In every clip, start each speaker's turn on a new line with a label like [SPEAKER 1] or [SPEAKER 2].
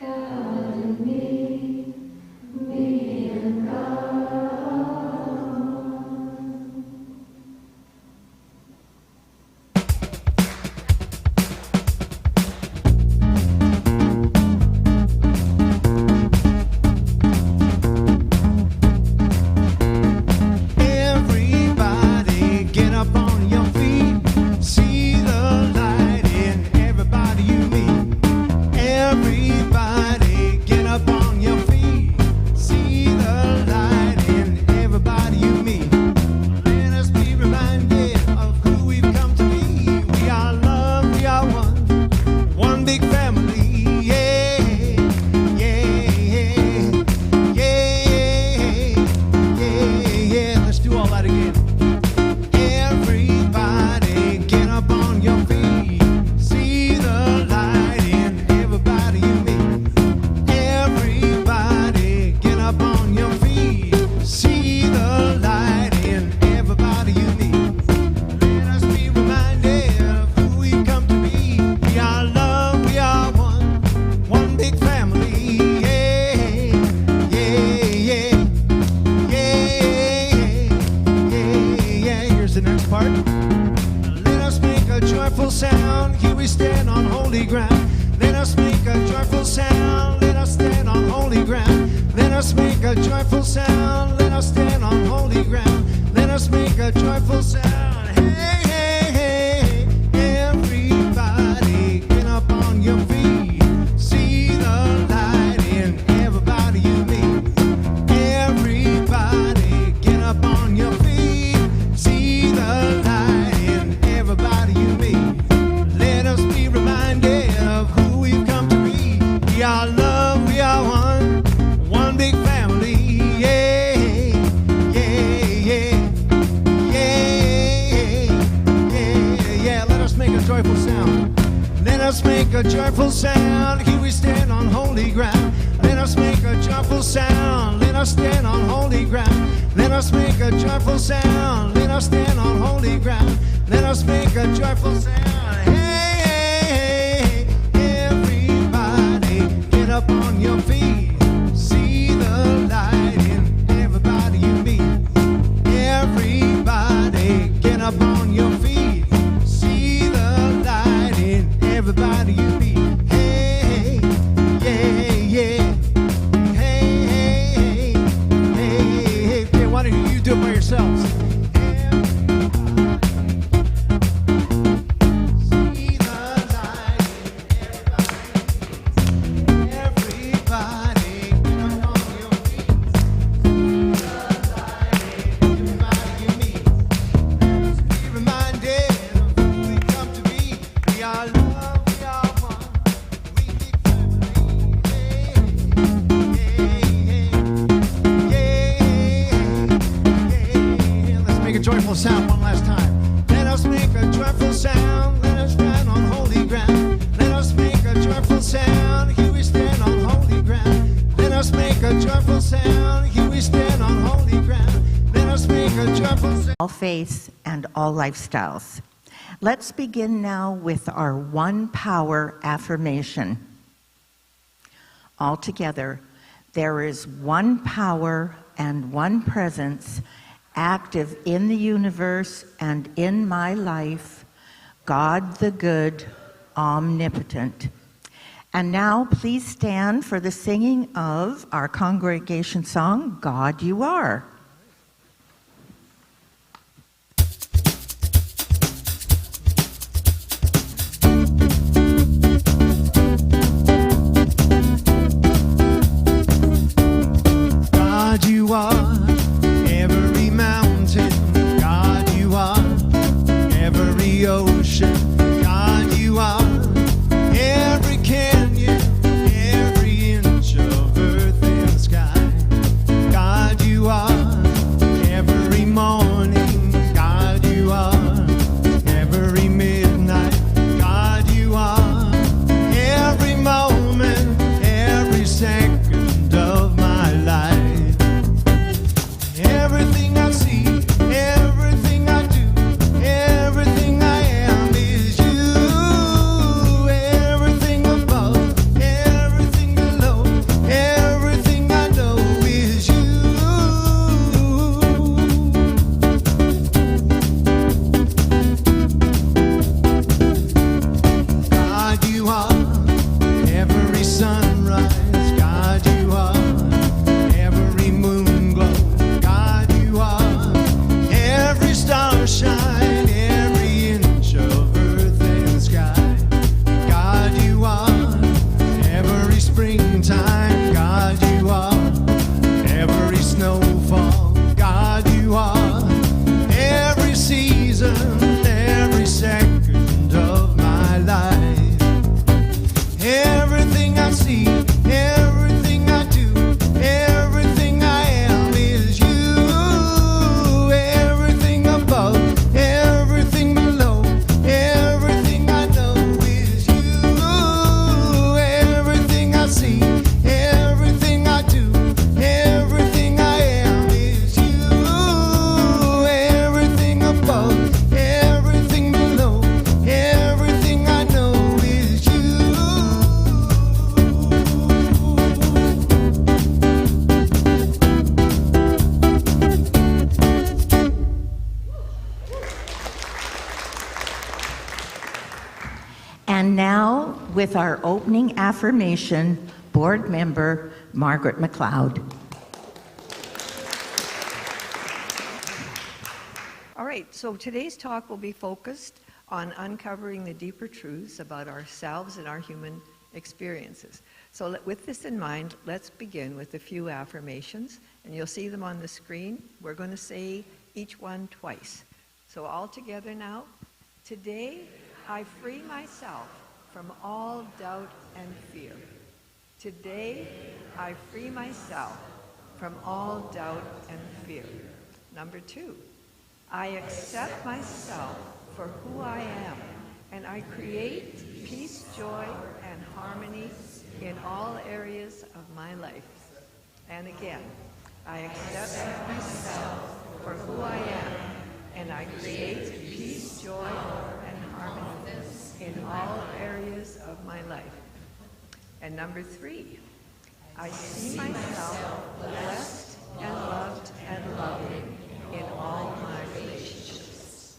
[SPEAKER 1] God in me, me and God.
[SPEAKER 2] Everybody get up on your feet, see the light in everybody you meet. Everybody get up on your feet, see the light in everybody you meet. Let us be reminded of who we've come to be. We are love, we are one big family. Yeah, yeah, yeah, yeah, yeah. Let's do all that again. Everybody get up on your feet, see the light in everybody you meet. Everybody get up on your feet, see the light in everybody you meet. Let us be reminded of who we've come to be. We are love, we are one big family. Yeah, yeah, yeah, yeah, yeah, yeah. Here's the next part. Let us make a joyful sound. Here we stand on holy ground. Let us make a joyful sound. Let us stand on holy ground. Let us make a joyful sound. Let us stand on holy ground. Let us make a joyful sound. Hey, hey, hey. Everybody get up on your feet. See the light in everybody you meet. Everybody get up on your feet. See the light in everybody you meet. Let us be reminded of who we've come to be. We are love, we are one big family. Yeah, yeah, yeah, yeah, yeah, yeah. Let us make a joyful sound. Let us make a joyful sound. Here we stand on holy ground. Let us make a joyful sound. Let us stand on holy ground. Let us make a joyful sound. Let us stand on holy ground. Let us make a joyful sound. Hey, hey, hey. Everybody get up on your feet. See the light in everybody you meet. Everybody get up on your feet. See the light in everybody you meet. Hey, yeah, yeah. Hey, hey, hey, hey. Why don't you do it by yourselves? See the light in everybody. Everybody get up on your feet. See the light in everybody you meet. Let us be reminded of who we come to be. We are love, we are one. We big family. Yeah. Let's make a joyful sound one last time. Let us make a joyful sound. Let us stand on holy ground. Let us make a joyful sound. Here we stand on holy ground. Let us make a joyful sound. Here we stand on holy ground. Let us make a joyful sound.
[SPEAKER 3] All faiths and all lifestyles. Let's begin now with our one power affirmation. All together, there is one power and one presence active in the universe and in my life, God the good, omnipotent. And now please stand for the singing of our congregation song, God You Are.
[SPEAKER 2] God, you are every mountain. God, you are every ocean. God, you are every canyon, every inch of earth and sky. God, you are
[SPEAKER 3] now, with our opening affirmation, board member Margaret McLeod.
[SPEAKER 4] All right, so today's talk will be focused on uncovering the deeper truths about ourselves and our human experiences. So with this in mind, let's begin with a few affirmations, and you'll see them on the screen. We're going to say each one twice. So all together now. Today, I free myself from all doubt and fear. Today, I free myself from all doubt and fear. Number 2, I accept myself for who I am, and I create peace, joy, and harmony in all areas of my life. And again, I accept myself for who I am, and I create peace, joy, and harmony in all areas of my life. And number 3, I see myself blessed and loved and loving in all my relationships.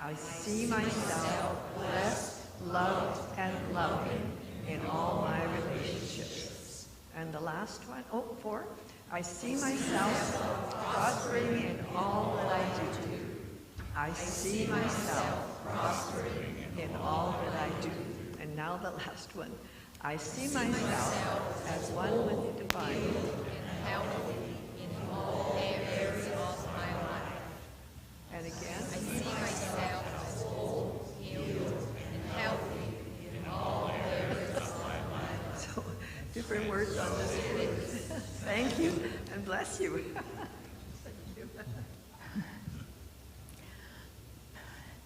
[SPEAKER 4] I see myself blessed, loved, and loving in all my relationships. And the last one, 4, I see myself prospering in all that I do. I see myself prospering in all that I do. And now the last one. I see myself as one with the divine and healthy in all areas of my life. And again, I see myself as whole, healed, and healthy in all areas of my life. So, different words on this screen. Thank you, and bless you.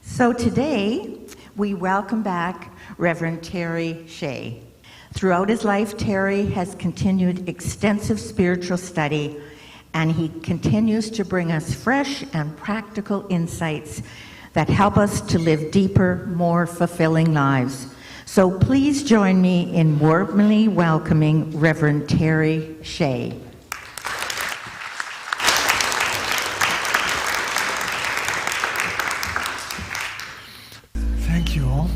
[SPEAKER 3] So today, we welcome back Reverend Terry Shea. Throughout his life, Terry has continued extensive spiritual study, and he continues to bring us fresh and practical insights that help us to live deeper, more fulfilling lives. So please join me in warmly welcoming Reverend Terry Shea.
[SPEAKER 5] Thank you all.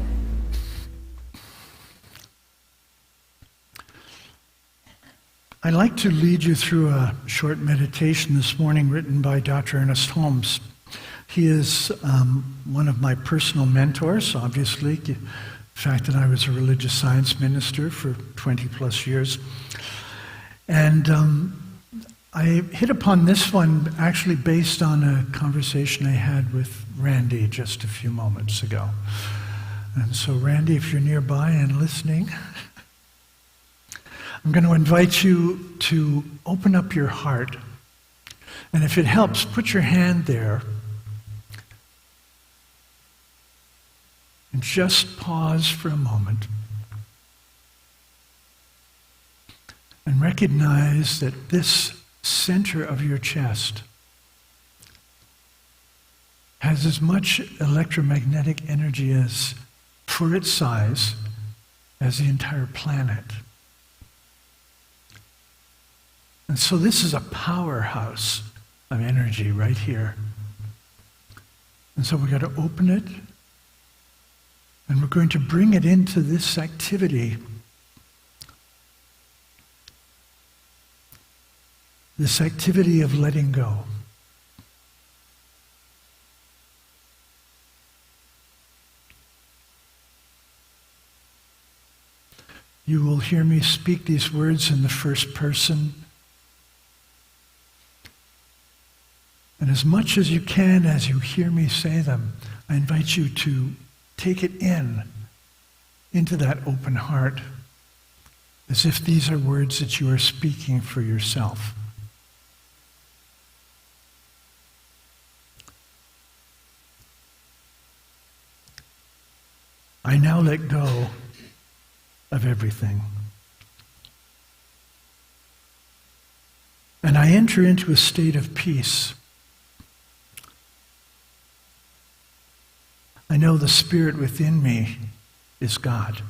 [SPEAKER 5] I'd like to lead you through a short meditation this morning written by Dr. Ernest Holmes. He is one of my personal mentors, obviously, the fact that I was a religious science minister for 20 plus years. And I hit upon this one actually based on a conversation I had with Randy just a few moments ago. And so Randy, if you're nearby and listening, I'm going to invite you to open up your heart. And if it helps, put your hand there and just pause for a moment and recognize that this center of your chest has as much electromagnetic energy as, for its size, as the entire planet. And so this is a powerhouse of energy right here. And so we've got to open it, and we're going to bring it into this activity. This activity of letting go. You will hear me speak these words in the first person. And as much as you can, as you hear me say them, I invite you to take it into that open heart, as if these are words that you are speaking for yourself. I now let go of everything. And I enter into a state of peace. I know the Spirit within me is God,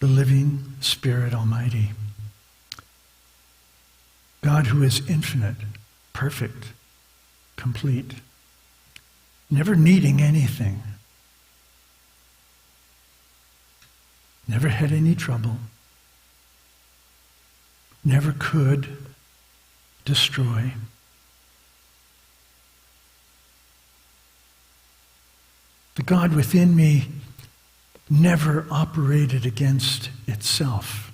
[SPEAKER 5] the living Spirit Almighty. God who is infinite, perfect, complete, never needing anything, never had any trouble, never could destroy. The God within me never operated against itself,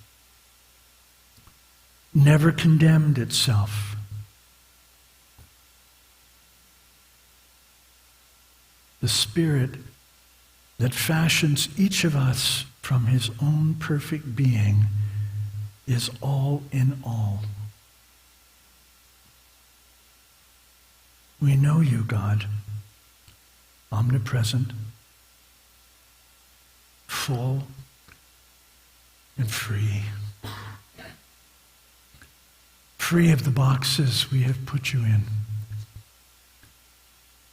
[SPEAKER 5] never condemned itself. The Spirit that fashions each of us from his own perfect being is all in all. We know you, God, omnipresent, full, and free. Free of the boxes we have put you in.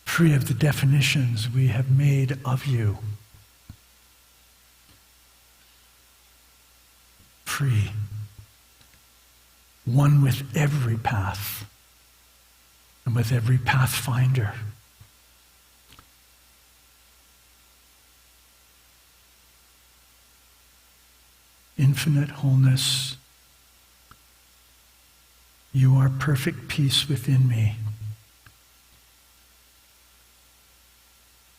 [SPEAKER 5] Free of the definitions we have made of you. Free. One with every path and with every pathfinder. Infinite wholeness. You are perfect peace within me.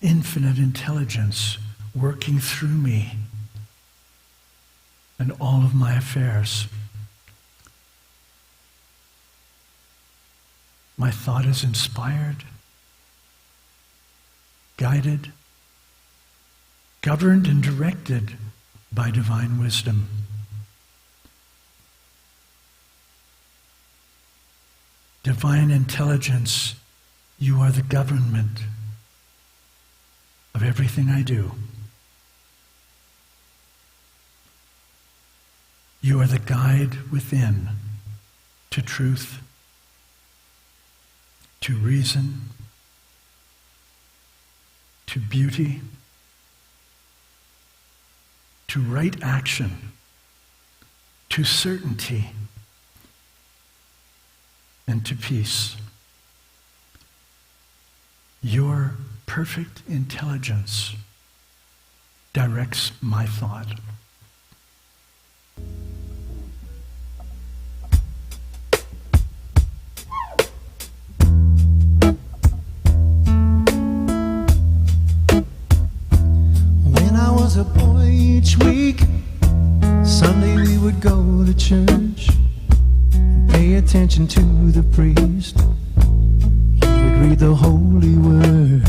[SPEAKER 5] Infinite intelligence working through me and all of my affairs. My thought is inspired, guided, governed and directed by divine wisdom. Divine intelligence, you are the government of everything I do. You are the guide within to truth, to reason, to beauty, to right action, to certainty, and to peace. Your perfect intelligence directs my thought.
[SPEAKER 2] When I was a boy each week, Sunday we would go to church and pay attention to the priest. He would read the holy word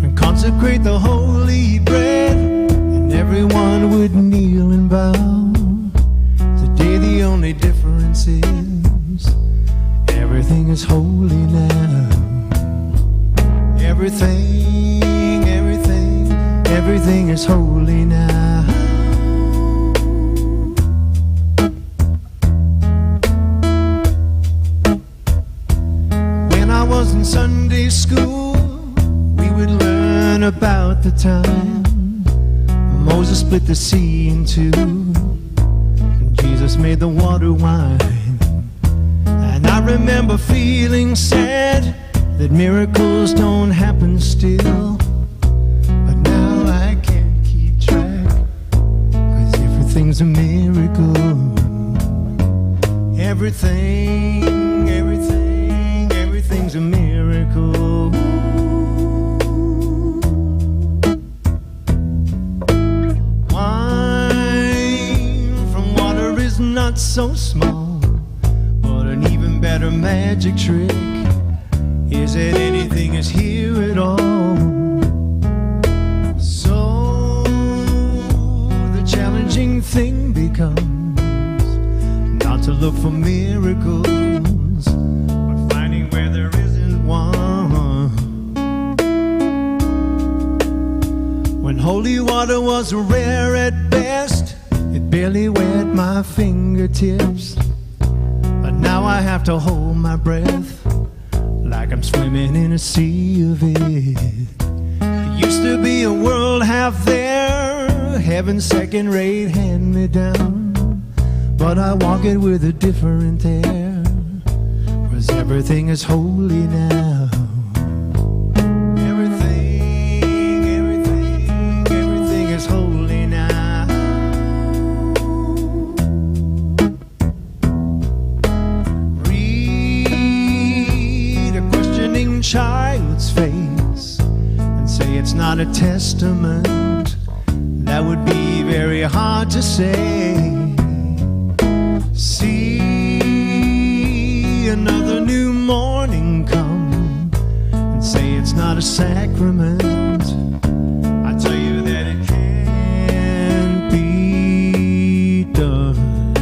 [SPEAKER 2] and consecrate the holy bread, and everyone would kneel and bow. Today the only difference is everything is holy now. Everything is holy now. When I was in Sunday school, we would learn about the time Moses split the sea in two, and Jesus made the water wine. And I remember feeling sad that miracles don't happen still. But now I can't keep track, 'cause everything's a miracle. Everything's a miracle. Wine from water is not so small, but an even better magic trick is that anything is here at all. So the challenging thing becomes not to look for miracles, but finding where there isn't one. When holy water was rare at best, it barely wet my fingertips. But now I have to hold my breath like I'm swimming in a sea of it. It used to be a world half there, heaven's second-rate hand-me-down. But I walk it with a different air, 'cause everything is holy now. Everything is holy now. its face and say it's not a testament, that would be very hard to say. See another new morning come and say it's not a sacrament, I tell you that it can't be done.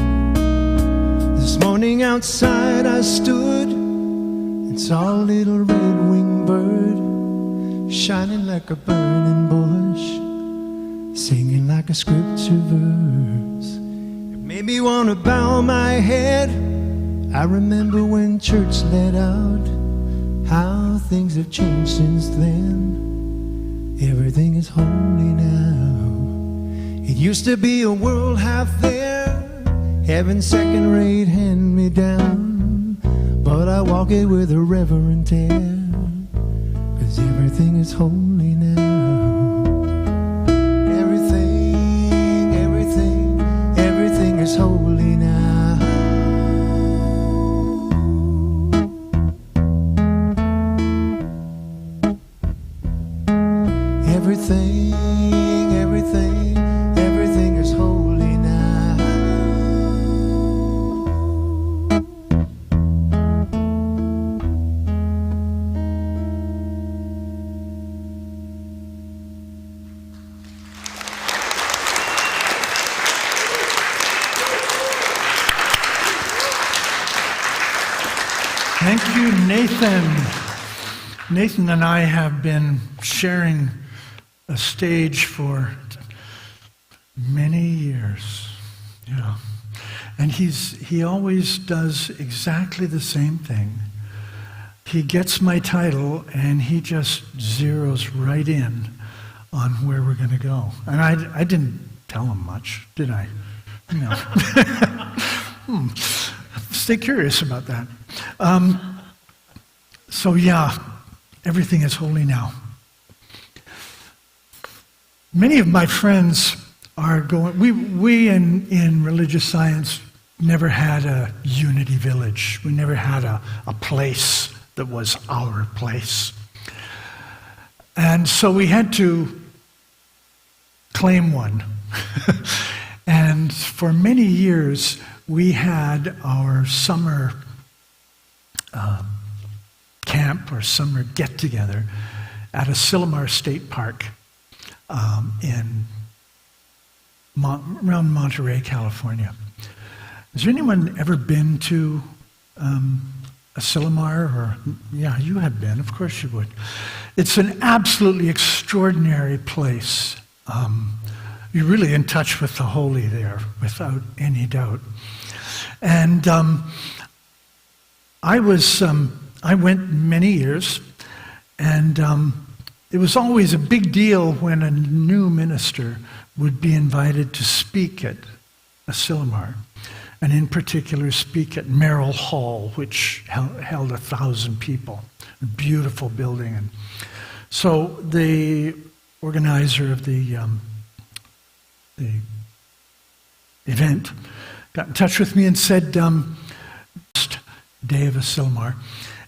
[SPEAKER 2] This morning outside I stood and saw a little red-winged bird shining like a burning bush, singing like a scripture verse. It made me want to bow my head. I remember when church let out, how things have changed since then. Everything is holy now. It used to be a world half there, heaven second rate, hand me down. But I walk it with a reverent air, 'cause everything is holy now. Everything is holy now. Everything is holy now.
[SPEAKER 5] Thank you, Nathan. Nathan and I have been sharing a stage for many years. Yeah. And he always does exactly the same thing. He gets my title and he just zeroes right in on where we're going to go. And I didn't tell him much, did I? No. Stay curious about that. So yeah, everything is holy now. Many of my friends are going, we in religious science never had a unity village. We never had a place that was our place. And so we had to claim one. And for many years, we had our summer camp or summer get-together at Asilomar State Park around Monterey, California. Has anyone ever been to Asilomar? Or yeah, you have been. Of course you would. It's an absolutely extraordinary place. You're really in touch with the holy there, without any doubt. And I went many years, and it was always a big deal when a new minister would be invited to speak at Asilomar, and in particular speak at Merrill Hall, which held 1,000 people, a beautiful building. And so the organizer of the event got in touch with me and said, day of Asilomar,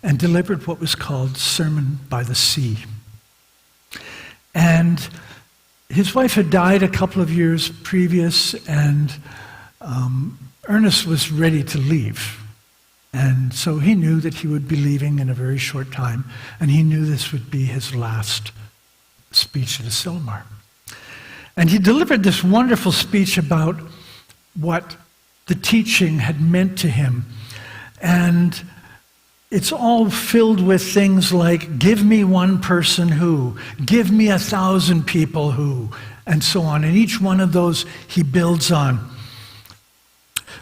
[SPEAKER 5] and delivered what was called Sermon by the Sea. And his wife had died a couple of years previous, and Ernest was ready to leave. And so he knew that he would be leaving in a very short time, and he knew this would be his last speech at Asilomar. And he delivered this wonderful speech about what the teaching had meant to him. And it's all filled with things like, give me one person who, give me 1,000 people who, and so on. And each one of those he builds on.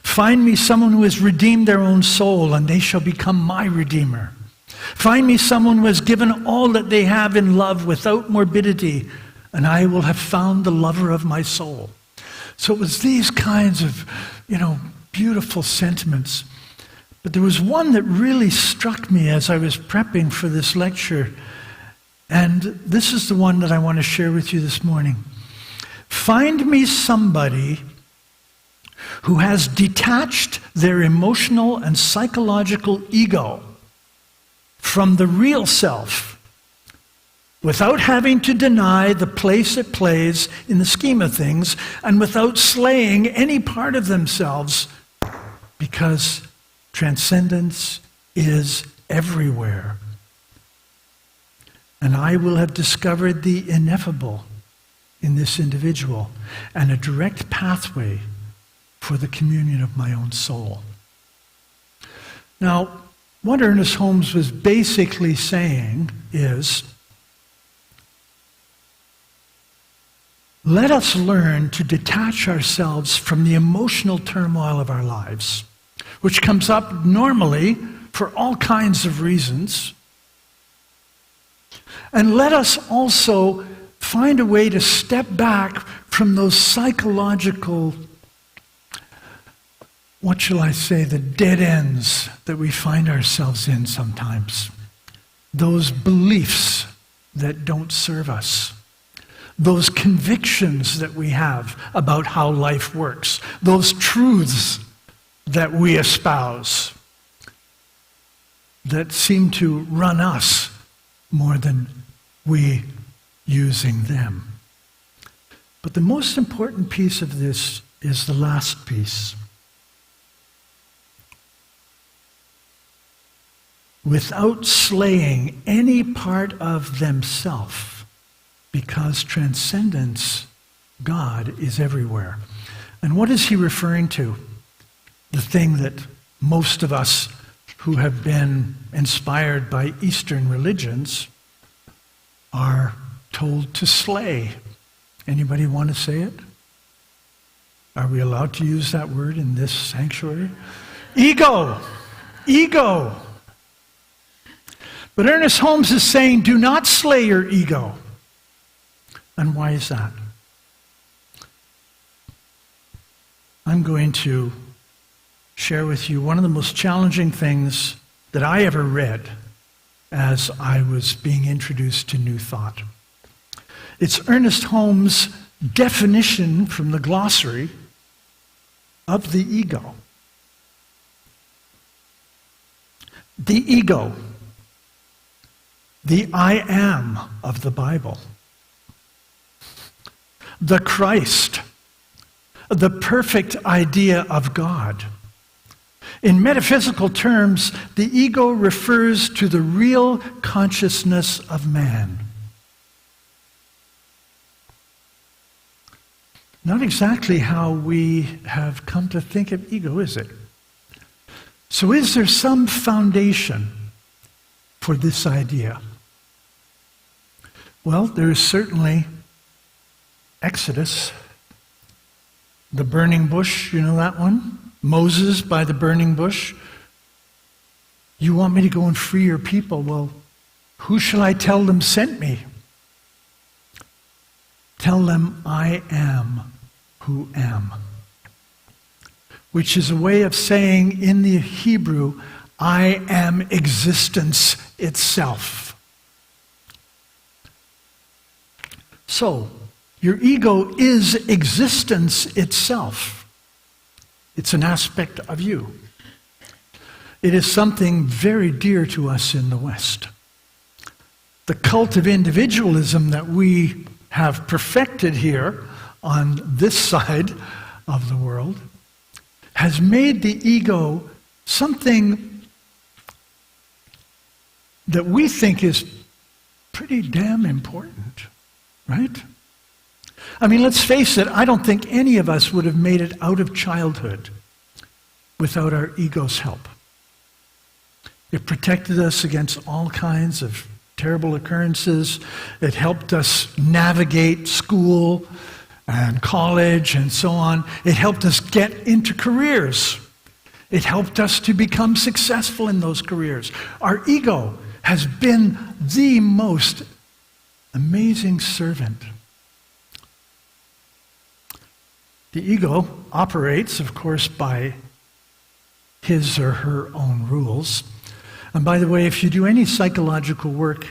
[SPEAKER 5] Find me someone who has redeemed their own soul, and they shall become my redeemer. Find me someone who has given all that they have in love without morbidity, and I will have found the lover of my soul. So it was these kinds of, beautiful sentiments. But there was one that really struck me as I was prepping for this lecture, and this is the one that I want to share with you this morning. Find me somebody who has detached their emotional and psychological ego from the real self without having to deny the place it plays in the scheme of things, and without slaying any part of themselves, because transcendence is everywhere. And I will have discovered the ineffable in this individual and a direct pathway for the communion of my own soul. Now, what Ernest Holmes was basically saying is, let us learn to detach ourselves from the emotional turmoil of our lives, which comes up normally for all kinds of reasons. And let us also find a way to step back from those psychological, what shall I say, the dead ends that we find ourselves in sometimes. Those beliefs that don't serve us. Those convictions that we have about how life works. Those truths that we espouse that seem to run us more than we using them. But the most important piece of this is the last piece. Without slaying any part of themselves, because transcendence, God, is everywhere. And what is he referring to? The thing that most of us who have been inspired by Eastern religions are told to slay. Anybody want to say it? Are we allowed to use that word in this sanctuary? Ego. Ego. But Ernest Holmes is saying, do not slay your ego. And why is that? I'm going to share with you one of the most challenging things that I ever read as I was being introduced to New Thought. It's Ernest Holmes' definition from the glossary of the ego. The ego, the I am of the Bible, the Christ, the perfect idea of God. In metaphysical terms, the ego refers to the real consciousness of man. Not exactly how we have come to think of ego, is it? So is there some foundation for this idea? Well, there is certainly Exodus, the burning bush, you know that one? Moses by the burning bush. You want me to go and free your people? Well, who shall I tell them sent me? Tell them I am who am. Which is a way of saying in the Hebrew, I am existence itself. So, your ego is existence itself. It's an aspect of you. It is something very dear to us in the West. The cult of individualism that we have perfected here on this side of the world has made the ego something that we think is pretty damn important, right? I mean, let's face it, I don't think any of us would have made it out of childhood without our ego's help. It protected us against all kinds of terrible occurrences. It helped us navigate school and college and so on. It helped us get into careers. It helped us to become successful in those careers. Our ego has been the most amazing servant. The ego operates, of course, by his or her own rules. And by the way, if you do any psychological work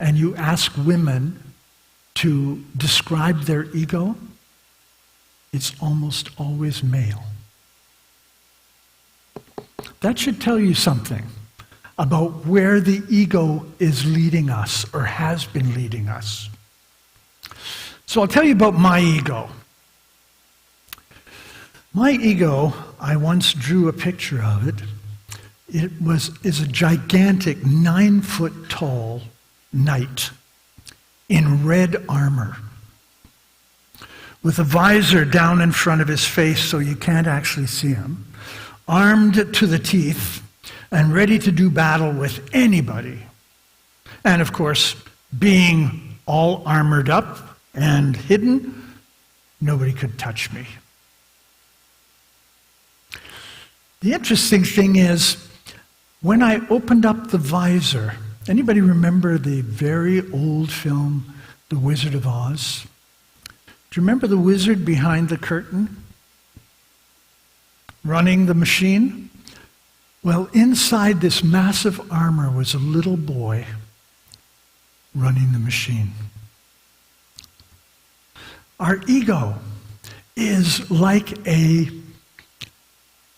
[SPEAKER 5] and you ask women to describe their ego, it's almost always male. That should tell you something about where the ego is leading us or has been leading us. So I'll tell you about my ego. My ego, I once drew a picture of it. Is a gigantic 9-foot-tall knight in red armor with a visor down in front of his face so you can't actually see him, armed to the teeth and ready to do battle with anybody. And of course, being all armored up and hidden, nobody could touch me. The interesting thing is, when I opened up the visor, anybody remember the very old film, The Wizard of Oz? Do you remember the wizard behind the curtain, running the machine? Well, inside this massive armor was a little boy running the machine. Our ego is like a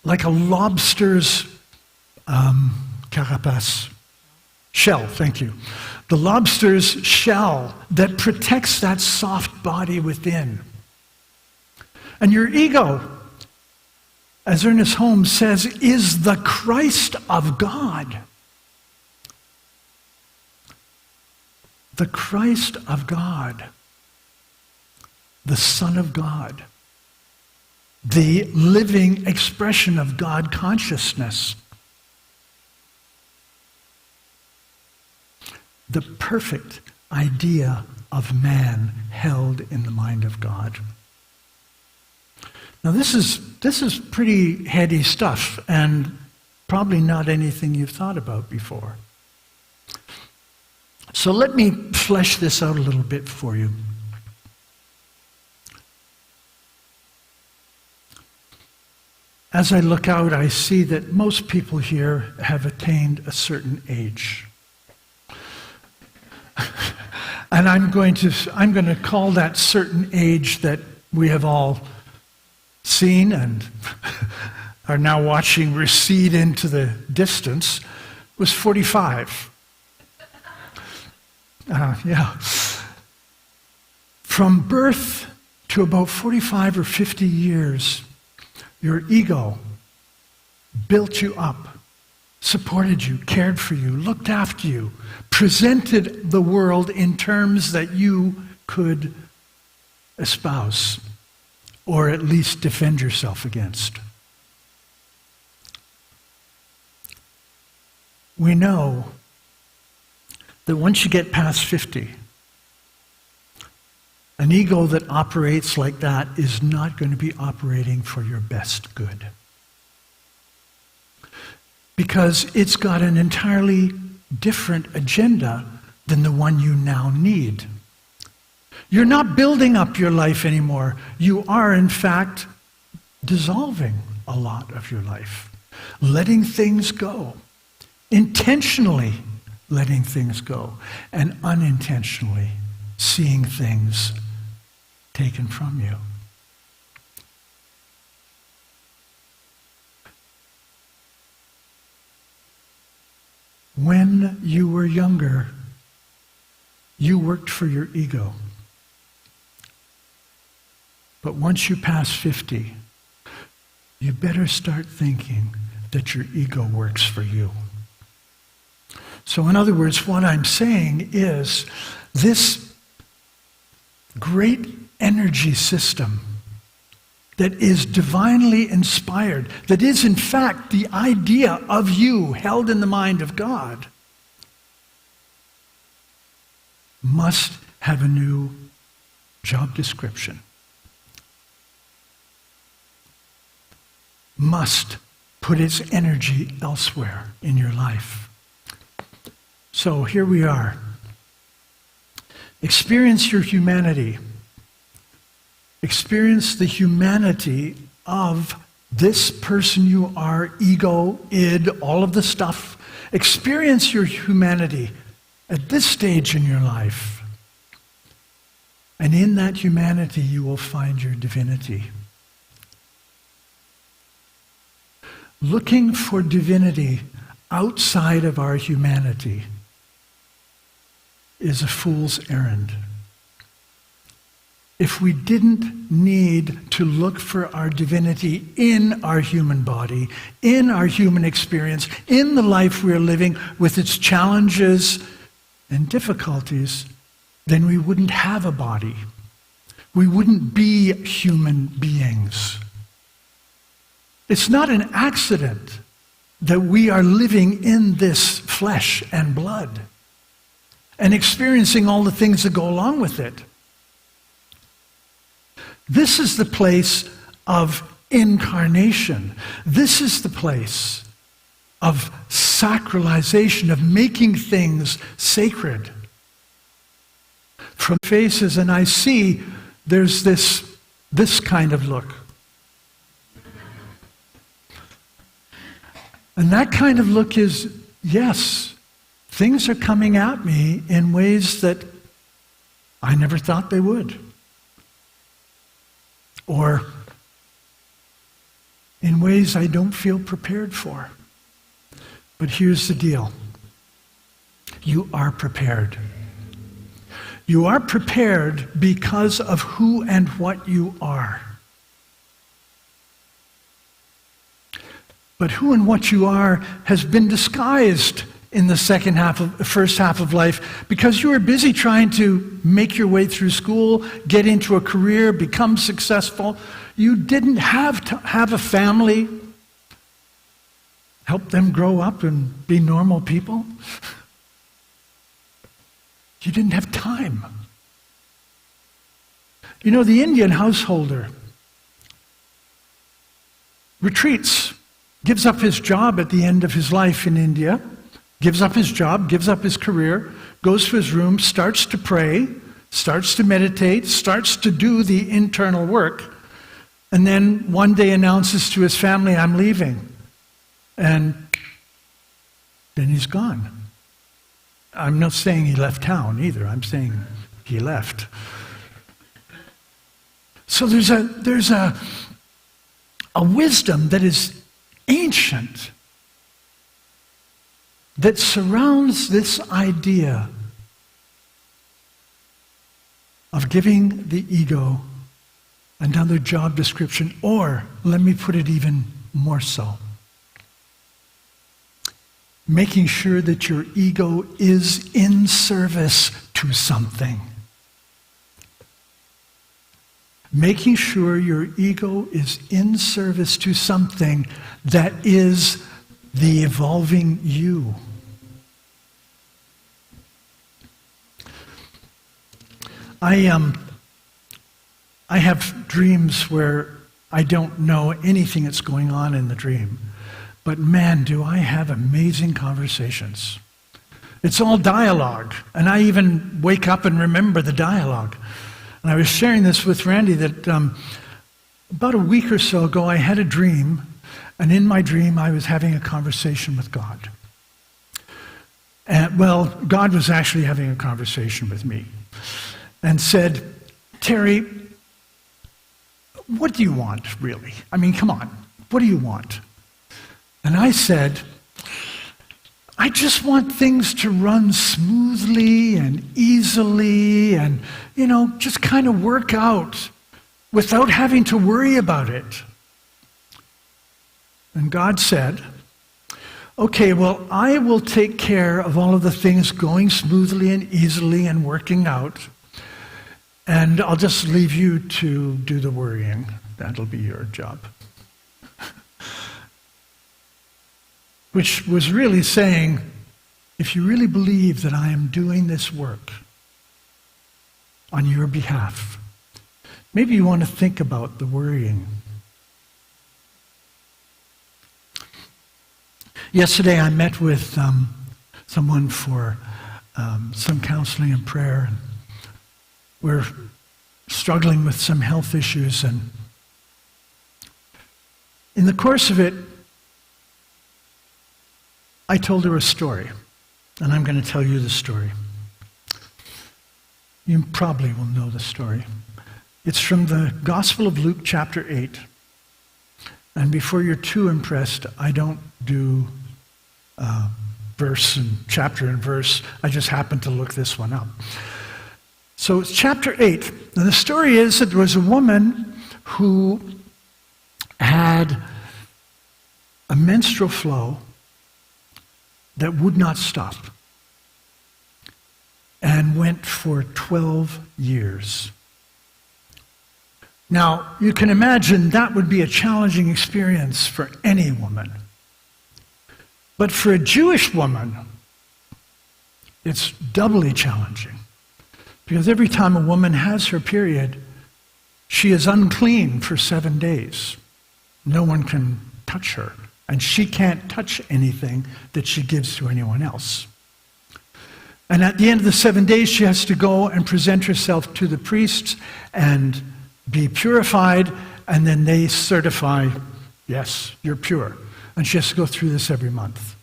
[SPEAKER 5] lobster's carapace. Shell, thank you. The lobster's shell that protects that soft body within. And your ego, as Ernest Holmes says, is the Christ of God. The Christ of God. The Son of God. The living expression of God consciousness. The perfect idea of man held in the mind of God. Now this is pretty heady stuff and probably not anything you've thought about before. So let me flesh this out a little bit for you. As I look out, I see that most people here have attained a certain age. And I'm going to call that certain age that we have all seen and are now watching recede into the distance was 45. Yeah. From birth to about 45 or 50 years, your ego built you up, supported you, cared for you, looked after you, presented the world in terms that you could espouse, or at least defend yourself against. We know that once you get past 50, an ego that operates like that is not going to be operating for your best good. Because it's got an entirely different agenda than the one you now need. You're not building up your life anymore. You are, in fact, dissolving a lot of your life. Letting things go. Intentionally letting things go. And unintentionally seeing things taken from you. When you were younger, you worked for your ego. But once you pass 50, you better start thinking that your ego works for you. So in other words, what I'm saying is this great energy system that is divinely inspired, that is in fact the idea of you held in the mind of God, must have a new job description. Must put its energy elsewhere in your life. So here we are. Experience your humanity. Experience the humanity of this person you are, ego, id, all of the stuff. Experience your humanity at this stage in your life. And in that humanity, you will find your divinity. Looking for divinity outside of our humanity is a fool's errand. If we didn't need to look for our divinity in our human body, in our human experience, in the life we're living with its challenges and difficulties, then we wouldn't have a body. We wouldn't be human beings. It's not an accident that we are living in this flesh and blood and experiencing all the things that go along with it. This is the place of incarnation. This is the place of sacralization, of making things sacred. From faces, and I see there's this kind of look. And that kind of look is, yes, things are coming at me in ways that I never thought they would. Or in ways I don't feel prepared for. But here's the deal. You are prepared. You are prepared because of who and what you are. But who and what you are has been disguised in the first half of life because you were busy trying to make your way through school, get into a career, become successful. You didn't have to have a family, help them grow up and be normal people. You didn't have time. You know, the Indian householder retreats, gives up his job at the end of his life in India, gives up his job, gives up his career, goes to his room, starts to pray, starts to meditate, starts to do the internal work, and then one day announces to his family, I'm leaving. And then he's gone. I'm not saying he left town either. I'm saying he left. So there's a wisdom that is ancient that surrounds this idea of giving the ego another job description, or let me put it even more so, making sure that your ego is in service to something. Making sure your ego is in service to something that is the evolving you. I have dreams where I don't know anything that's going on in the dream. But man, do I have amazing conversations. It's all dialogue. And I even wake up and remember the dialogue. And I was sharing this with Randy that about a week or so ago I had a dream. And in my dream I was having a conversation with God. And, well, God was actually having a conversation with me. And said, Terry, what do you want, really? I mean, come on. What do you want? And I said, I just want things to run smoothly and easily and, just kind of work out without having to worry about it. And God said, okay, well, I will take care of all of the things going smoothly and easily and working out, and I'll just leave you to do the worrying. That'll be your job. Which was really saying, if you really believe that I am doing this work on your behalf, maybe you want to think about the worrying. Yesterday I met with someone for some counseling and prayer. We're struggling with some health issues, and in the course of it, I told her a story, and I'm going to tell you the story. You probably will know the story. It's from the Gospel of Luke, chapter 8. And before you're too impressed, I don't do verse and chapter and verse. I just happened to look this one up. So it's chapter 8. And the story is that there was a woman who had a menstrual flow that would not stop and went for 12 years. Now, you can imagine that would be a challenging experience for any woman. But for a Jewish woman, it's doubly challenging. Because every time a woman has her period, she is unclean for 7 days. No one can touch her. And she can't touch anything that she gives to anyone else. And at the end of the 7 days, she has to go and present herself to the priests and be purified, and then they certify, yes, you're pure. And she has to go through this every month.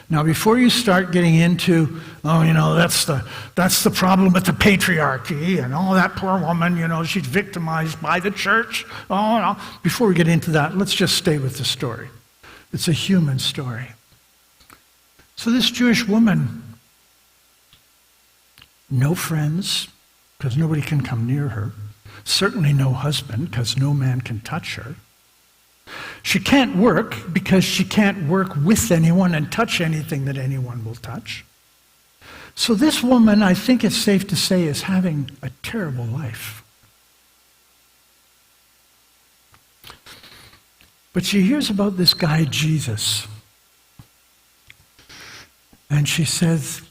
[SPEAKER 5] Now, before you start getting into, that's the problem with the patriarchy, and that poor woman, she's victimized by the church. Oh, no. Before we get into that, let's just stay with the story. It's a human story. So this Jewish woman, no friends, because nobody can come near her. Certainly no husband, because no man can touch her. She can't work because she can't work with anyone and touch anything that anyone will touch. So this woman, I think it's safe to say, is having a terrible life. But she hears about this guy, Jesus. And she says,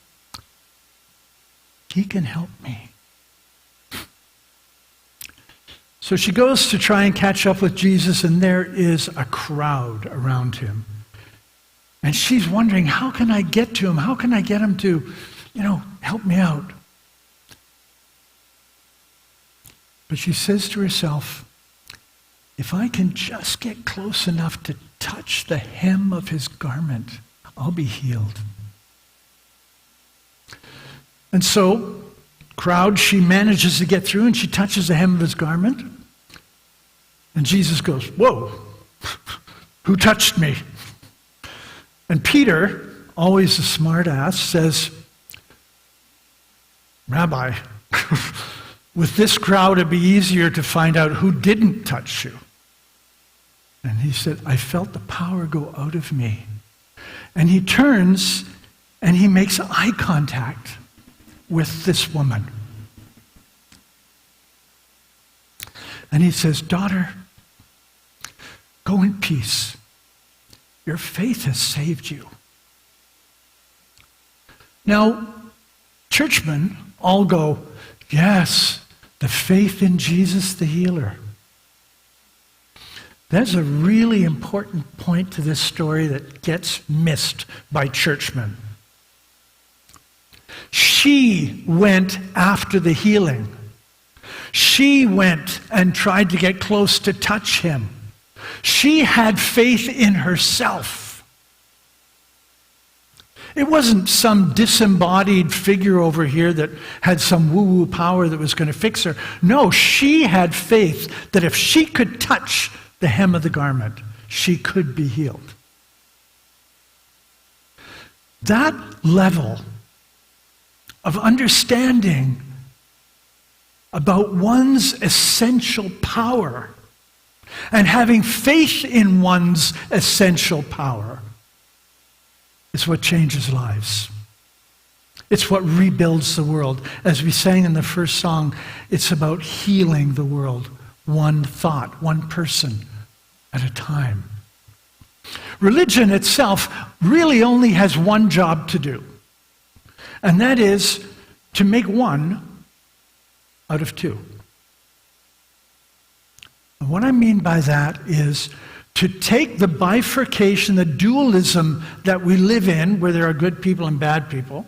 [SPEAKER 5] he can help me. So she goes to try and catch up with Jesus, and there is a crowd around him. And she's wondering, how can I get to him? How can I get him to, help me out? But she says to herself, if I can just get close enough to touch the hem of his garment, I'll be healed. And so, crowd, she manages to get through, and she touches the hem of his garment. And Jesus goes, whoa, who touched me? And Peter, always a smart ass, says, Rabbi, with this crowd it'd be easier to find out who didn't touch you. And he said, I felt the power go out of me. And he turns and he makes eye contact with this woman. And he says, daughter, go in peace. Your faith has saved you. Now, churchmen all go, yes, the faith in Jesus the healer. That's a really important point to this story that gets missed by churchmen. She went after the healing. She went and tried to get close to touch him. She had faith in herself. It wasn't some disembodied figure over here that had some woo-woo power that was going to fix her. No, she had faith that if she could touch the hem of the garment, she could be healed. That level of understanding about one's essential power and having faith in one's essential power is what changes lives. It's what rebuilds the world. As we sang in the first song, it's about healing the world, one thought, one person at a time. Religion itself really only has one job to do, and that is to make one out of two. And what I mean by that is to take the bifurcation, the dualism that we live in, where there are good people and bad people,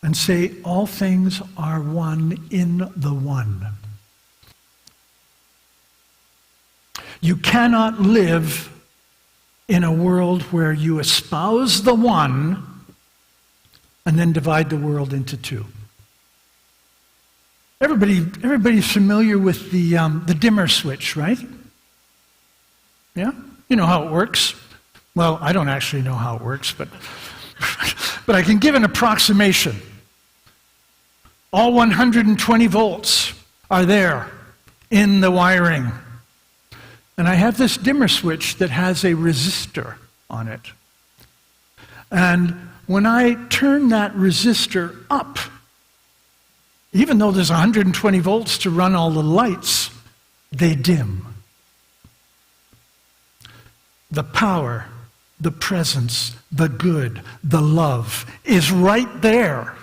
[SPEAKER 5] and say all things are one in the one. You cannot live in a world where you espouse the one and then divide the world into two. Everybody's familiar with the dimmer switch, right? Yeah? You know how it works. Well, I don't actually know how it works, but, but I can give an approximation. All 120 volts are there in the wiring. And I have this dimmer switch that has a resistor on it. And when I turn that resistor up, even though there's 120 volts to run all the lights, they dim. The power, the presence, the good, the love is right there.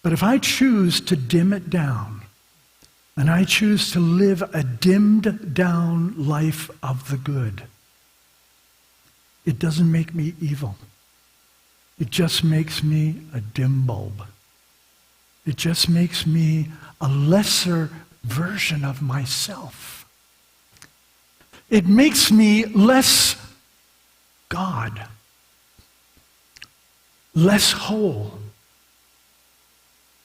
[SPEAKER 5] But if I choose to dim it down, and I choose to live a dimmed down life of the good, it doesn't make me evil. It just makes me a dim bulb. It just makes me a lesser version of myself. It makes me less God, less whole,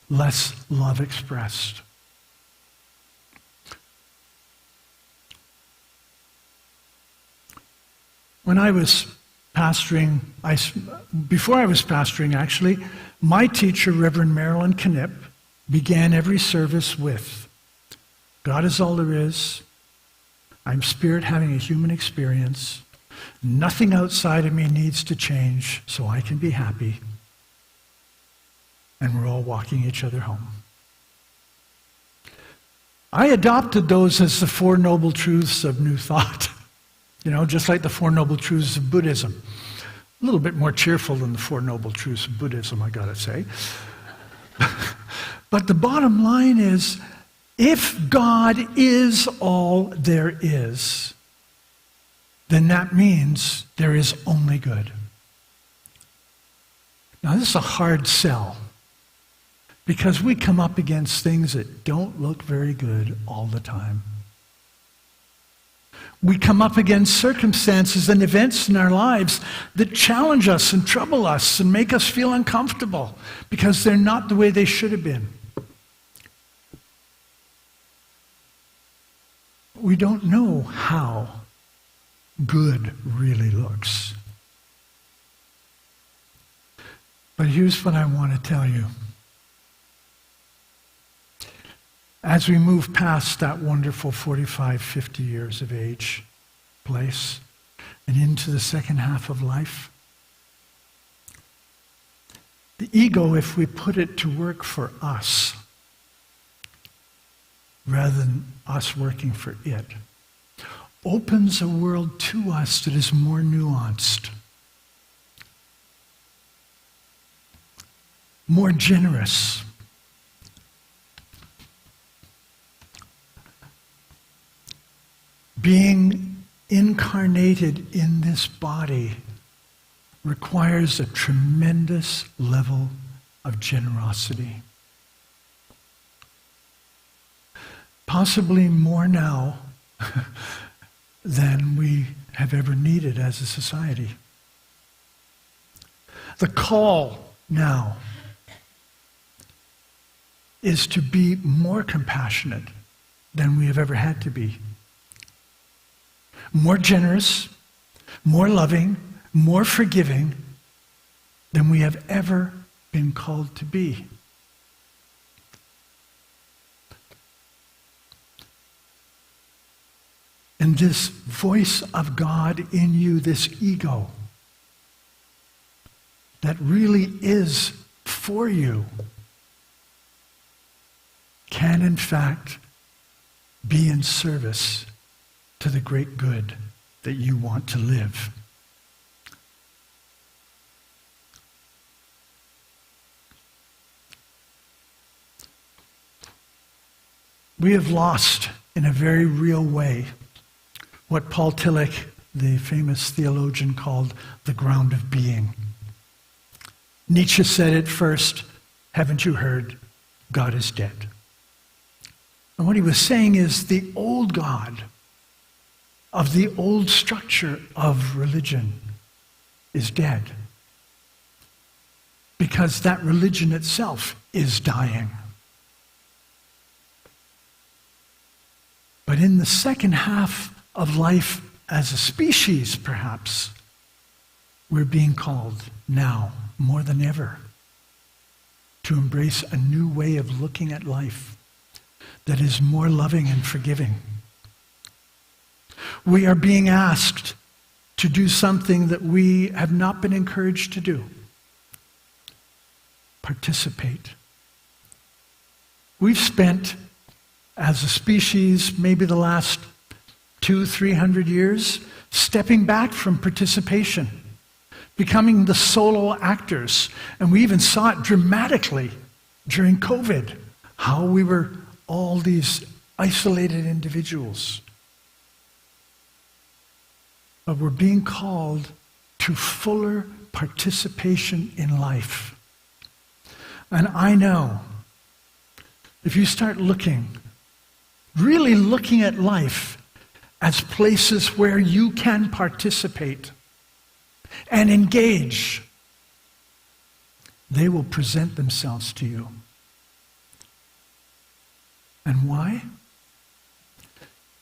[SPEAKER 5] less love expressed. When I was pastoring, before I was pastoring actually, my teacher, Reverend Marilyn Knipp, began every service with, God is all there is. I'm spirit having a human experience. Nothing outside of me needs to change so I can be happy. And we're all walking each other home. I adopted those as the Four Noble Truths of New Thought. You know, just like the Four Noble Truths of Buddhism. A little bit more cheerful than the Four Noble Truths of Buddhism, I gotta say. But the bottom line is, if God is all there is, then that means there is only good. Now, this is a hard sell, because we come up against things that don't look very good all the time. We come up against circumstances and events in our lives that challenge us and trouble us and make us feel uncomfortable because they're not the way they should have been. We don't know how good really looks. But here's what I want to tell you. As we move past that wonderful 45, 50 years of age place and into the second half of life, the ego, if we put it to work for us, rather than us working for it, opens a world to us that is more nuanced, more generous, being incarnated in this body requires a tremendous level of generosity. Possibly more now than we have ever needed as a society. The call now is to be more compassionate than we have ever had to be. More generous, more loving, more forgiving than we have ever been called to be. And this voice of God in you, this ego, that really is for you, can in fact be in service to the great good that you want to live. We have lost, in a very real way, what Paul Tillich, the famous theologian, called the ground of being. Nietzsche said it first, haven't you heard? God is dead. And what he was saying is the old God of the old structure of religion is dead. Because that religion itself is dying. But in the second half of life as a species, perhaps, we're being called now more than ever to embrace a new way of looking at life that is more loving and forgiving. We are being asked to do something that we have not been encouraged to do. Participate. We've spent, as a species, maybe the last 200-300 years, stepping back from participation, becoming the solo actors. And we even saw it dramatically during COVID, how we were all these isolated individuals. But we're being called to fuller participation in life. And I know, if you start looking, really looking at life as places where you can participate and engage, they will present themselves to you. And why?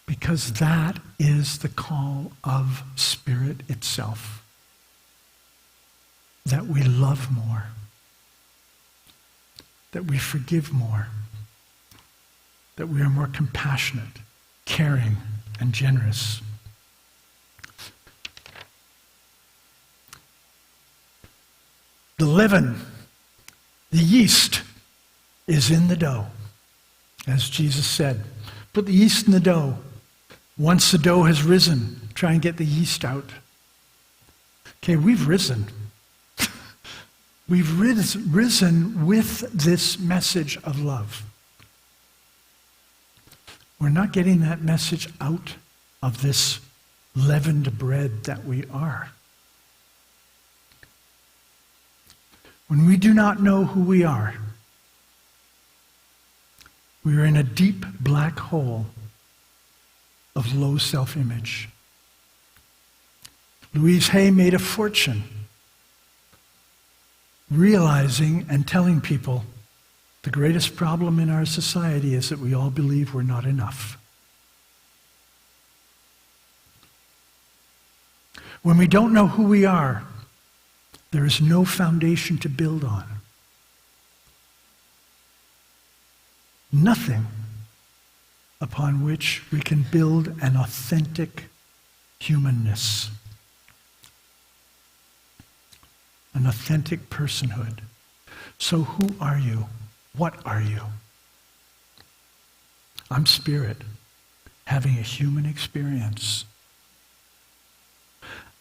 [SPEAKER 5] Because that is the call of Spirit itself. That we love more. That we forgive more. That we are more compassionate, caring, and generous. The leaven, the yeast, is in the dough. As Jesus said, put the yeast in the dough. Once the dough has risen, try and get the yeast out. Okay, we've risen. We've risen with this message of love. We're not getting that message out of this leavened bread that we are. When we do not know who we are in a deep black hole of low self-image. Louise Hay made a fortune realizing and telling people the greatest problem in our society is that we all believe we're not enough. When we don't know who we are, there is no foundation to build on. Nothing upon which we can build an authentic humanness, an authentic personhood. So who are you? What are you? I'm spirit, having a human experience.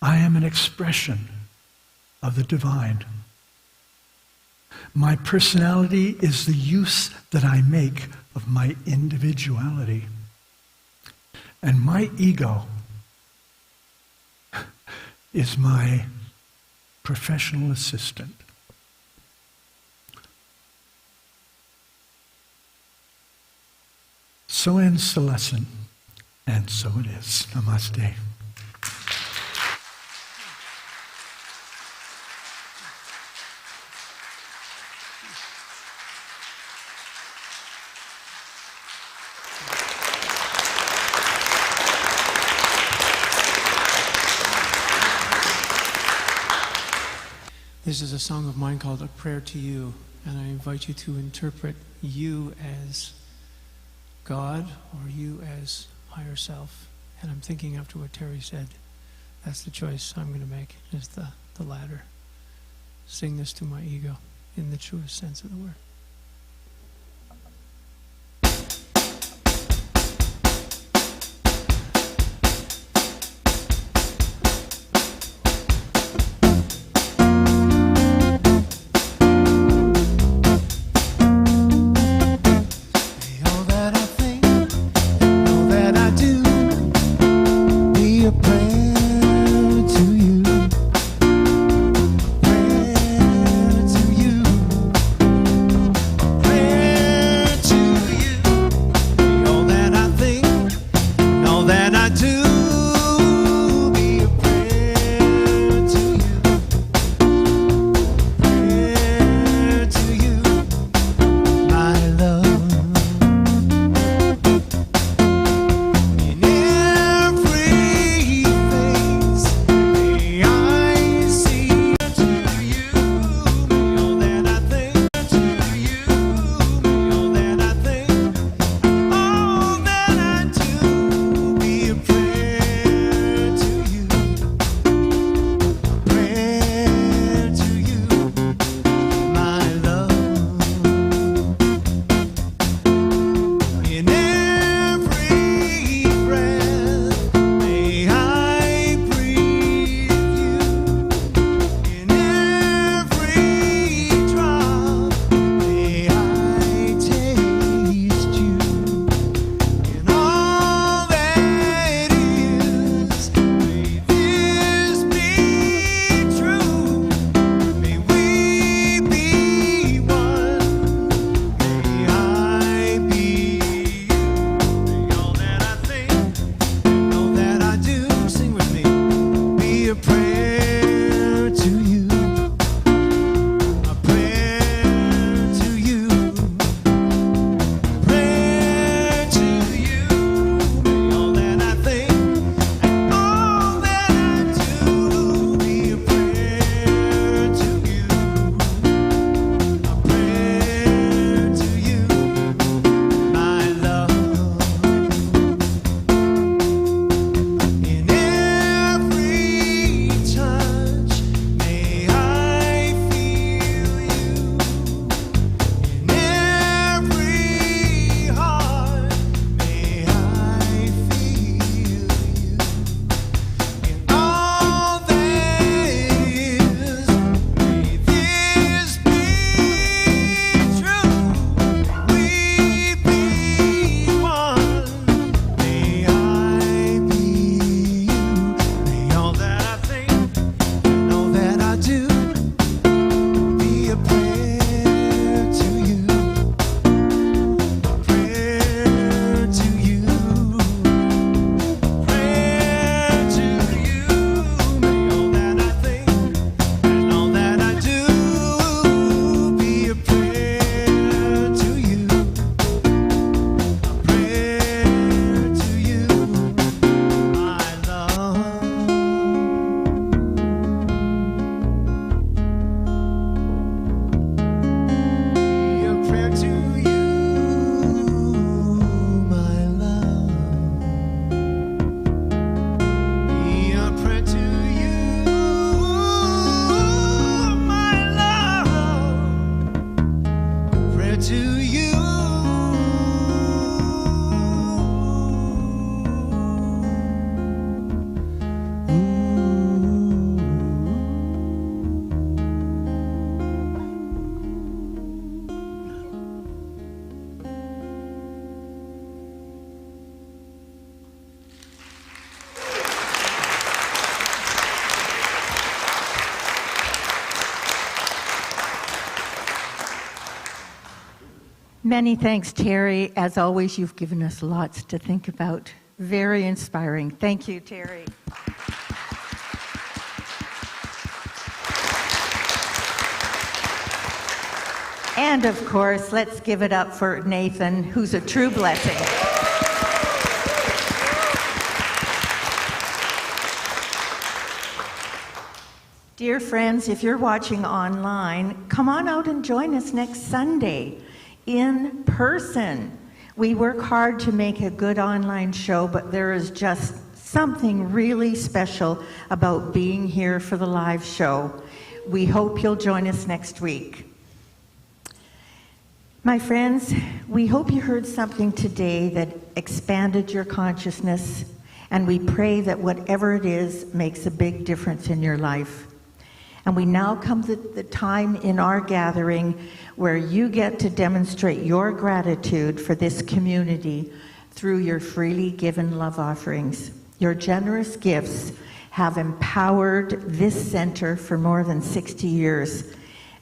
[SPEAKER 5] I am an expression of the divine. My personality is the use that I make of my individuality. And my ego is my professional assistant. So ends the lesson, and so it is. Namaste.
[SPEAKER 6] This is a song of mine called A Prayer to You, and I invite you to interpret you as God or you as higher self. And I'm thinking after what Terry said, that's the choice I'm going to make, is the latter. Sing this to my ego in the truest sense of the word.
[SPEAKER 2] Prayer to you.
[SPEAKER 3] Many thanks, Terry. As always, you've given us lots to think about. Very inspiring. Thank you, Terry. And of course, let's give it up for Nathan, who's a true blessing. Dear friends, if you're watching online, come on out and join us next Sunday in person. We work hard to make a good online show, but there is just something really special about being here for the live show. We hope you'll join us next week. My friends, we hope you heard something today that expanded your consciousness, and we pray that whatever it is makes a big difference in your life. And we now come to the time in our gathering where you get to demonstrate your gratitude for this community through your freely given love offerings. Your generous gifts have empowered this center for more than 60 years.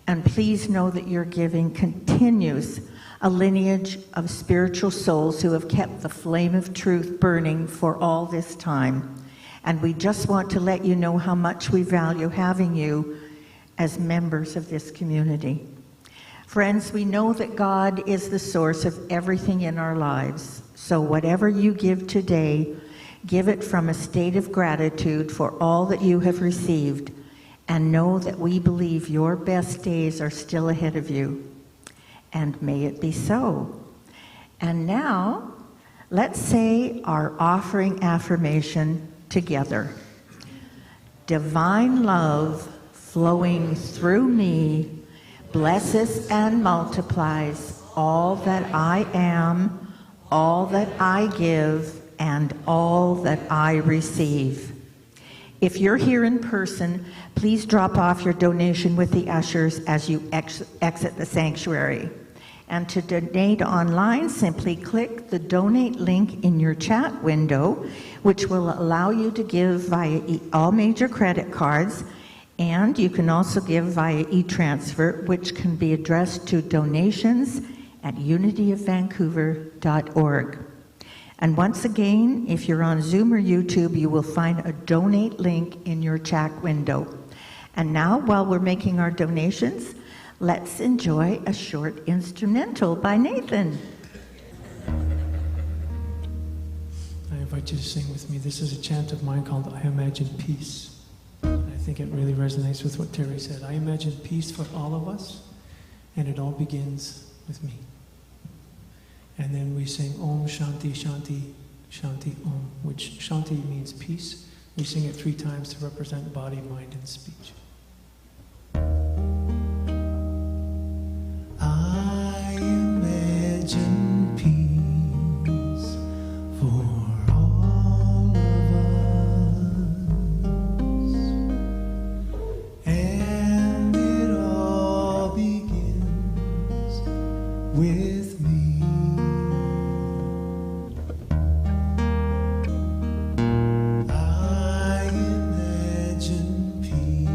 [SPEAKER 3] And please know that your giving continues a lineage of spiritual souls who have kept the flame of truth burning for all this time. And we just want to let you know how much we value having you as members of this community. Friends, we know that God is the source of everything in our lives. So whatever you give today, give it from a state of gratitude for all that you have received, and know that we believe your best days are still ahead of you. And may it be so. And now, let's say our offering affirmation together. Divine love flowing through me blesses and multiplies all that I am, all that I give, and all that I receive. If you're here in person, please drop off your donation with the ushers as you exit the sanctuary. And to donate online, simply click the donate link in your chat window, which will allow you to give via all major credit cards, and you can also give via e-transfer, which can be addressed to donations@unityofvancouver.org. And once again, if you're on Zoom or YouTube, you will find a donate link in your chat window. And now, while we're making our donations, let's enjoy a short instrumental by Nathan.
[SPEAKER 6] I invite you to sing with me. This is a chant of mine called I Imagine Peace. I think it really resonates with what Terry said. I imagine peace for all of us, and it all begins with me. And then we sing Om Shanti Shanti Shanti Om, which Shanti means peace. We sing it 3 times to represent body, mind, and speech. I imagine peace for all of us, and it all begins with me. I imagine peace.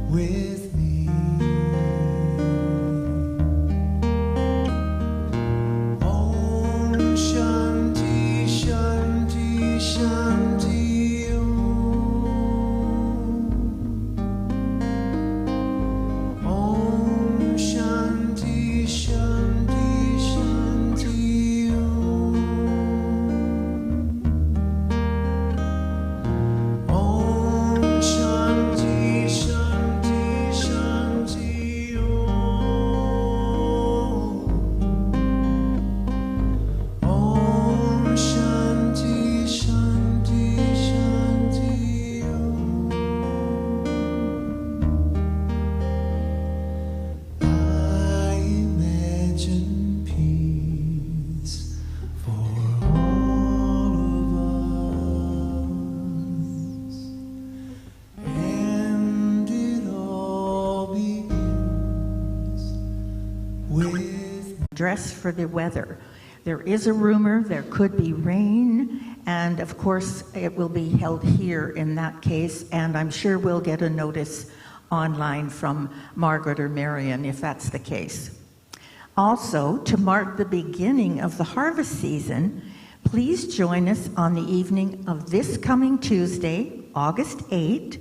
[SPEAKER 2] with me. Om Shanti Shanti Shanti Om Shanti Shanti Shanti Om Shanti Shanti Shanti Om Shanti Shanti Shanti I imagine peace for all of us, and it all begins with
[SPEAKER 3] Dress for the weather. There is a rumor there could be rain, and of course it will be held here in that case, and I'm sure we'll get a notice online from Margaret or Marion if that's the case. Also, to mark the beginning of the harvest season, please join us on the evening of this coming Tuesday, August 8,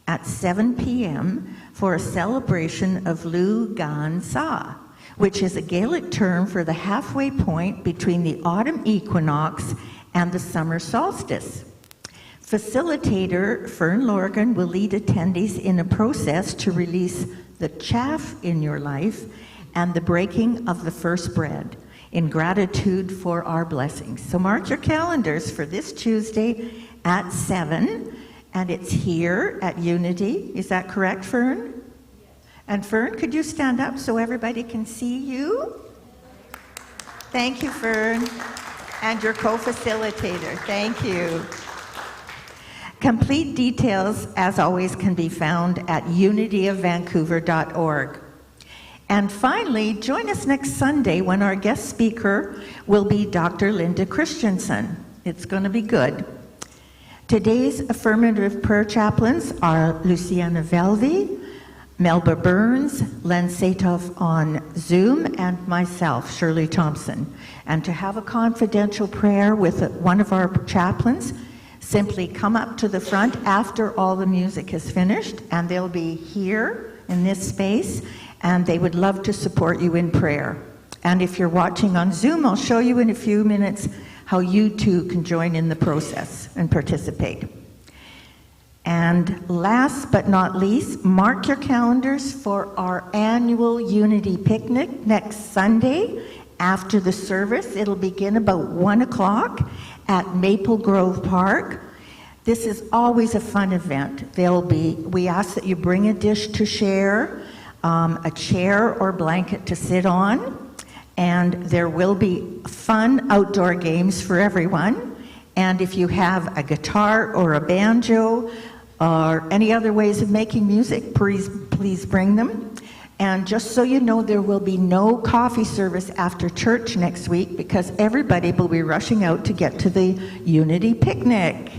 [SPEAKER 3] at 7 p.m. for a celebration of Lu Gan Sa, which is a Gaelic term for the halfway point between the autumn equinox and the summer solstice. Facilitator Fern Lorgan will lead attendees in a process to release the chaff in your life and the breaking of the first bread in gratitude for our blessings. So mark your calendars for this Tuesday at 7, and it's here at Unity. Is that correct, Fern? And Fern, could you stand up so everybody can see you? Thank you, Fern. And your co-facilitator. Thank you. Complete details, as always, can be found at unityofvancouver.org. And finally, join us next Sunday when our guest speaker will be Dr. Linda Christensen. It's going to be good. Today's affirmative prayer chaplains are Luciana Velvi, Melba Burns, Len Satov on Zoom, and myself, Shirley Thompson. And to have a confidential prayer with one of our chaplains, simply come up to the front after all the music is finished, and they'll be here in this space, and they would love to support you in prayer. And if you're watching on Zoom, I'll show you in a few minutes how you too can join in the process and participate. And last but not least, mark your calendars for our annual Unity Picnic next Sunday after the service. It'll begin about 1 o'clock at Maple Grove Park. This is always a fun event. We ask that you bring a dish to share, a chair or blanket to sit on, and there will be fun outdoor games for everyone. And if you have a guitar or a banjo or any other ways of making music, please bring them. And just so you know, there will be no coffee service after church next week because everybody will be rushing out to get to the Unity Picnic.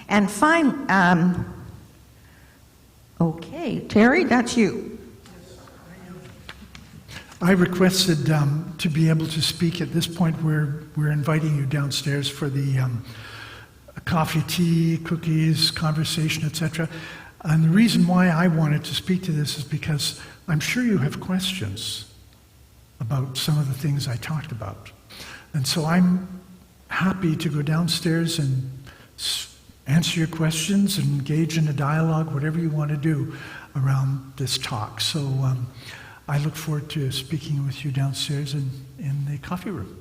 [SPEAKER 3] And okay, Terry, that's you.
[SPEAKER 5] I requested to be able to speak at this point. We're inviting you downstairs for the coffee, tea, cookies, conversation, etc. And the reason why I wanted to speak to this is because I'm sure you have questions about some of the things I talked about. And so I'm happy to go downstairs and answer your questions and engage in a dialogue, whatever you want to do around this talk. So I look forward to speaking with you downstairs in the coffee room.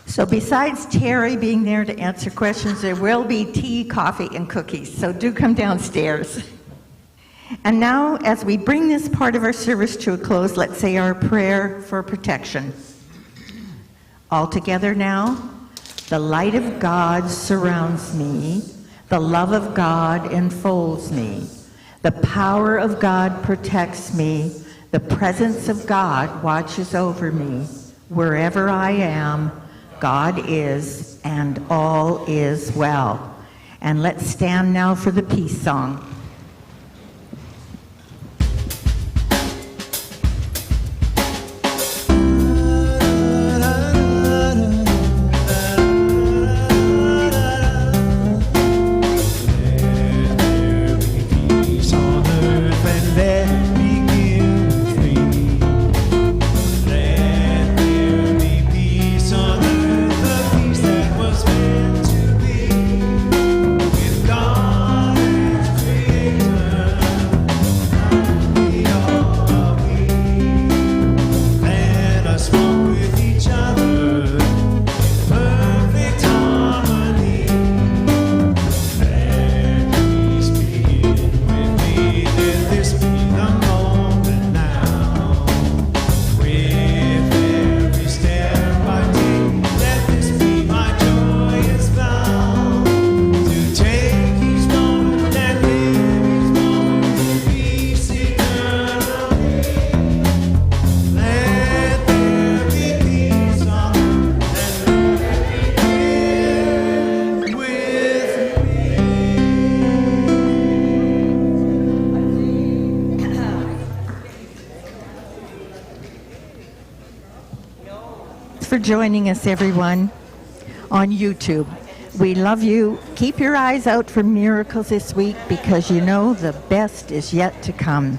[SPEAKER 3] So besides Terry being there to answer questions, there will be tea, coffee, and cookies. So do come downstairs. And now, as we bring this part of our service to a close, let's say our prayer for protection. All together now. The light of God surrounds me. The love of God enfolds me. The power of God protects me. The presence of God watches over me. Wherever I am, God is, and all is well. And let's stand now for the peace song. For joining us, everyone, on YouTube. We love you. Keep your eyes out for miracles this week because you know the best is yet to come.